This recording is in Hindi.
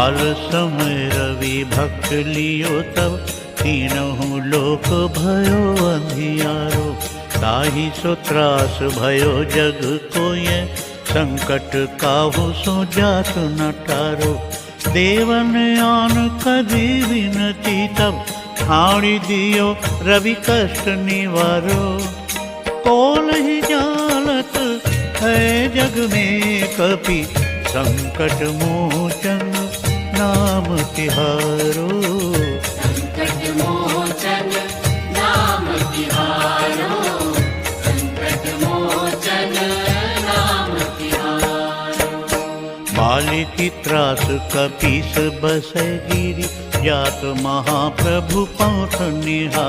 काल समय रवि भक्त लियो तब, तीनहु लोक भयो अंधियारो। ताहि सो त्रास भयो जग कोय, संकट काहू सो जात न टारो। देवन आन कदी विनती तब, ठाणी दियो रवि कष्ट निवारो। कौन ही जानत है जग में कपि, संकट मोचन नाम तिहारो। संकट मोचन नाम तिहारो, संकट मोचन नाम तिहारो। बालिकी त्रास कपीस बसै गिरि, जात महाप्रभु पौथ निहारो।